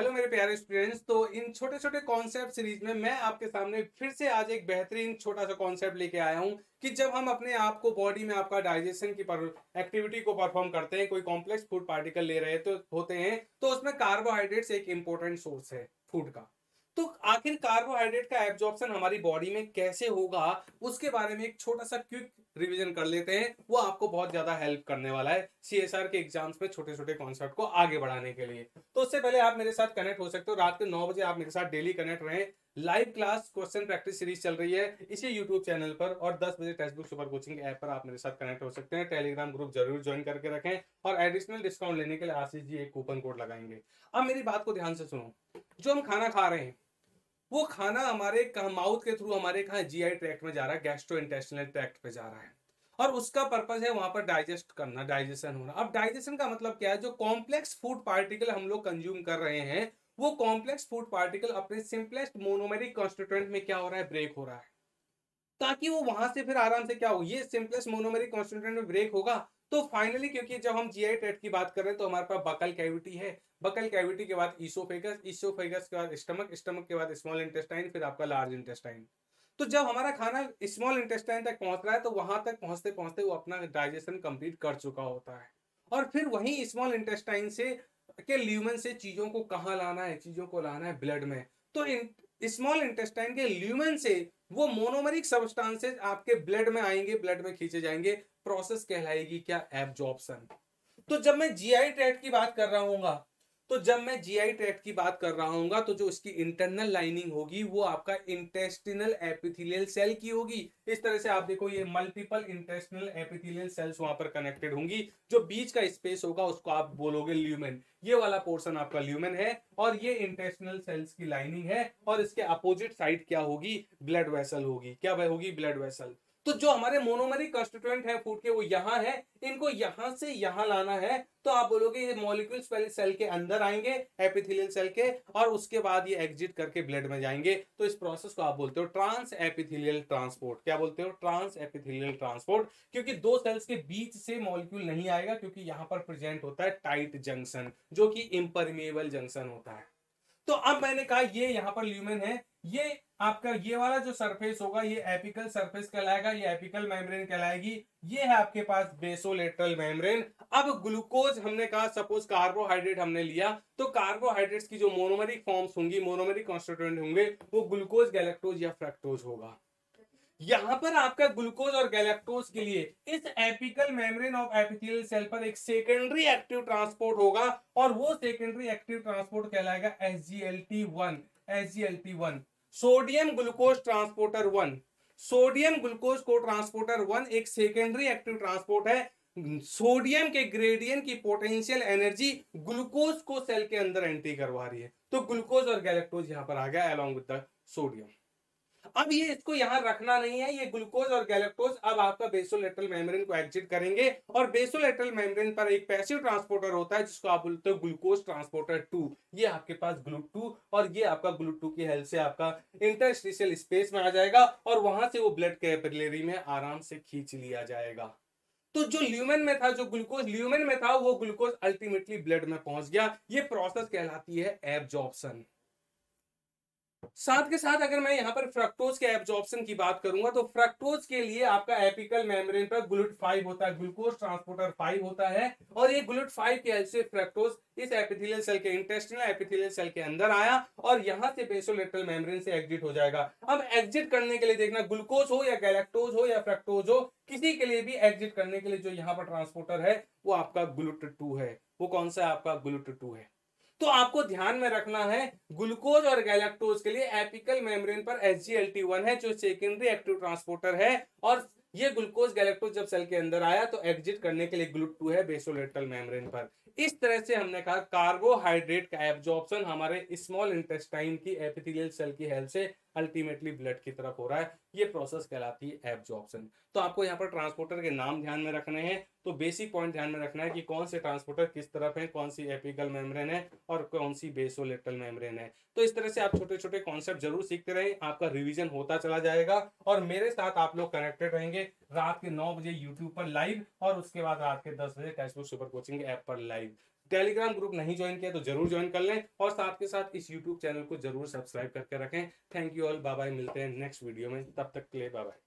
Hello मेरे प्यारे students. तो इन छोटे छोटे कॉन्सेप्ट सीरीज में मैं आपके सामने फिर से आज एक बेहतरीन छोटा सा कॉन्सेप्ट लेके आया हूं कि जब हम अपने आप को बॉडी में आपका डाइजेशन की एक्टिविटी को परफॉर्म करते हैं, कोई कॉम्प्लेक्स फूड पार्टिकल ले रहे तो होते हैं, तो उसमें कार्बोहाइड्रेट्स एक इंपॉर्टेंट सोर्स है फूड का। तो आखिर कार्बोहाइड्रेट का एब्जॉर्प्शन हमारी बॉडी में कैसे होगा, उसके बारे में एक छोटा सा क्विक रिवीजन कर लेते हैं। वो आपको बहुत ज्यादा हेल्प करने वाला है सीएसआर के एग्जाम्स में छोटे छोटे कॉन्सेप्ट को आगे बढ़ाने के लिए। तो उससे पहले आप मेरे साथ कनेक्ट हो सकते हो, रात के 9 बजे आप मेरे साथ डेली कनेक्ट रहें। Live class question practice series चल रही है इसी यूट्यूब चैनल पर, और 10 बजे text book super coaching app पर आप मेरे साथ कनेक्ट हो सकते हैं। टेलीग्राम ग्रुप जरूर ज्वाइन करके रखें, और एडिशनल डिस्काउंट लेने के लिए आशीष जी एक कूपन कोड लगाएंगे। अब मेरी बात को ध्यान से सुनो। जो हम खाना खा रहे हैं, वो खाना हमारे माउथ के थ्रू हमारे कहा जीआई ट्रैक्ट में जा रहा है, गैस्ट्रो इंटेस्टिनल ट्रैक्ट पे जा रहा है, और उसका पर्पज है वहां पर डाइजेस्ट करना, डाइजेशन होना। अब डाइजेशन का मतलब क्या है? जो कॉम्प्लेक्स फूड पार्टिकल हम लोग कंज्यूम कर रहे हैं, वो कॉम्प्लेक्स फूड पार्टिकल अपने सिंपलेस्ट मोनोमेरिक कॉन्स्टिट्यूएंट में क्या हो रहा है? ब्रेक हो रहा है, ताकि वो वहां से फिर आराम से क्या हो, ये सिंपलेस्ट मोनोमेरिक कॉन्स्टिट्यूएंट में ब्रेक होगा। तो फाइनली, क्योंकि जब हम जीआई ट्रैक्ट की बात कर रहे हैं, तो हमारे पास बकल कैविटी है। बकल कैविटी के बाद ईसोफेगस, ईसोफेगस के बाद स्टमक, स्टमक के बाद स्मॉल इंटेस्टाइन, फिर आपका लार्ज इंटेस्टाइन। तो जब हमारा खाना स्मॉल इंटेस्टाइन तक पहुंच रहा है, तो वहां तक पहुंचते पहुंचते वो अपना डाइजेशन कंप्लीट कर चुका होता है। और फिर वही स्मॉल इंटेस्टाइन से के ल्यूमन से चीजों को कहाँ लाना है? चीजों को लाना है ब्लड में। तो स्मॉल इंटेस्टाइन के ल्यूमन से वो मोनोमरिक सब्सटेंसेस आपके ब्लड में आएंगे, ब्लड में खींचे जाएंगे। प्रोसेस कहलाएगी क्या? एब्जॉर्प्शन। तो जब मैं जीआई ट्रैक्ट की बात कर रहा हूँ, तो जब मैं जीआई ट्रैक्ट की बात कर रहा हूँ, तो जो इसकी इंटरनल लाइनिंग होगी वो आपका इंटेस्टिनल एपिथेलियल सेल की होगी। इस तरह से आप देखो, ये मल्टीपल इंटेस्टिनल एपिथेलियल सेल्स वहां पर कनेक्टेड होंगी। जो बीच का स्पेस होगा उसको आप बोलोगे ल्यूमेन। ये वाला पोर्शन आपका ल्यूमेन है, और ये इंटेस्टिनल सेल्स की लाइनिंग है। और इसके अपोजिट साइड क्या होगी? ब्लड वेसल होगी। क्या होगी? Blood vessel. तो जो हमारे मोनोमेरिक कंस्टिट्यूएंट है फूड के, वो यहां है। इनको यहां से यहां लाना है, तो आप बोलोगे ये मॉलिक्यूल्स पहले सेल के अंदर आएंगे, एपिथेलियल सेल के, और उसके बाद ये एग्जिट करके ब्लड में जाएंगे। तो इस प्रोसेस को आप बोलते हो ट्रांस एपिथेलियल ट्रांसपोर्ट। क्या बोलते हो? Trans epithelial transport. क्योंकि दो सेल्स के बीच से मॉलिक्यूल नहीं आएगा, क्योंकि यहां पर प्रेजेंट होता है टाइट जंक्शन, जो कि इम्परमेबल जंक्शन होता है। तो अब मैंने कहा ये यहां पर ल्यूमेन है। ये आपका ये वाला जो सरफेस होगा, ये एपिकल सरफेस कहलाएगा, ये एपिकल मेम्ब्रेन कहलाएगी। ये है आपके पास बेसोलेटरल मेम्ब्रेन। अब ग्लूकोज हमने कहा, सपोज कार्बोहाइड्रेट हमने लिया, तो कार्बोहाइड्रेट्स की जो मोनोमेरिक फॉर्म्स होंगी, मोनोमेरिक कॉन्स्टिट्यूएंट होंगे, वो ग्लूकोज, गैलेक्टोज या फ्रक्टोज होगा। यहां पर आपका ग्लूकोज और गैलेक्टोज के लिए इस apical membrane of epithelial cell पर एक सेकेंडरी एक्टिव ट्रांसपोर्ट होगा, और वो सेकेंडरी एक्टिव ट्रांसपोर्ट कहलाएगा SGLT1। SGLT1 sodium glucose transporter 1। Sodium glucose को ट्रांसपोर्टर 1 एक सेकेंडरी एक्टिव ट्रांसपोर्ट है। सोडियम के ग्रेडियंट की पोटेंशियल एनर्जी ग्लूकोज को सेल के अंदर एंट्री करवा रही है। तो ग्लूकोज और गैलेक्टोज यहां पर आ गया अलोंग विद द सोडियम। अब ये इसको यहां रखना नहीं है, ये ग्लूकोज और गैलेक्टोज अब आपका बेसोलेटरल मेम्ब्रेन को एग्जिट करेंगे, और बेसोलेटरल मेम्ब्रेन पर एक पैसिव ट्रांसपोर्टर होता है जिसको आप बोलते हो ग्लूकोज ट्रांसपोर्टर 2। ये आपके पास GLUT2, और ये आपका GLUT2 की हेल्प से आपका इंटरस्टिशियल स्पेस में आ जाएगा, और वहां से वो ब्लड कैपिलरी में आराम से खींच लिया जाएगा। तो जो ल्यूमेन में था, जो ग्लूकोज ल्यूमेन में था, वो ग्लूकोज अल्टीमेटली ब्लड में पहुंच गया। ये प्रोसेस कहलाती है एब्जॉर्प्शन। साथ के साथ अगर मैं यहां पर फ्रक्टोज के एब्जॉर्प्शन की बात करूंगा, तो फ्रक्टोज के लिए आपका एपिकल मेम्ब्रेन पर GLUT5 होता है, ग्लूकोज ट्रांसपोर्टर 5 होता है। और ये GLUT5 के हेल्प से फ्रक्टोज इस एपिथेलियल सेल के, इंटेस्टिनल एपिथेलियल सेल के अंदर आया, और यहां से बेसोलेटरल मेम्ब्रेन से एग्जिट हो जाएगा। अब एग्जिट करने के लिए देखना, ग्लूकोज हो या गैलेक्टोज हो या फ्रक्टोज हो, किसी के लिए भी एग्जिट करने के लिए जो यहां पर ट्रांसपोर्टर है, वो आपका GLUT2 है। वो कौन सा है? आपका GLUT2 है। तो आपको ध्यान में रखना है, ग्लूकोज और गैलेक्टोज के लिए एपिकल मेम्ब्रेन पर SGLT1 है, जो सेकेंडरी एक्टिव ट्रांसपोर्टर है। और ये ग्लूकोज गैलेक्टोज जब सेल के अंदर आया, तो एग्जिट करने के लिए GLUT2 है बेसोलेटरल मेम्ब्रेन पर। इस तरह से हमने कहा कार्बोहाइड्रेट का एब्जॉर्प्शन हमारे स्मॉल इंटेस्टाइन की एपिथेलियल सेल की हेल्प से अल्टीमेटली ब्लड की तरफ हो रहा है। ये प्रोसेस कहलाती है एब्जॉर्प्शन। तो आपको यहाँ पर ट्रांसपोर्टर के नाम ध्यान में रखने हैं। तो बेसिक पॉइंट ध्यान में रखना है कि कौन से ट्रांसपोर्टर किस तरफ है, कौन सी एपिकल मेम्ब्रेन है और कौन सी बेसोलेटरल मेम्ब्रेन है। तो इस तरह से आप छोटे छोटे कॉन्सेप्ट जरूर सीखते रहें, आपका रिवीजन होता चला जाएगा। और मेरे साथ आप लोग कनेक्टेड रहेंगे रात के 9 बजे यूट्यूब पर लाइव, और उसके बाद रात के 10 बजे text book super coaching app पर लाइव। टेलीग्राम ग्रुप नहीं ज्वाइन किया तो जरूर ज्वाइन कर लें, और साथ के साथ इस यूट्यूब चैनल को जरूर सब्सक्राइब करके रखें। Thank you all, bye bye, मिलते हैं नेक्स्ट वीडियो में, तब तक के लिए बाय बाय।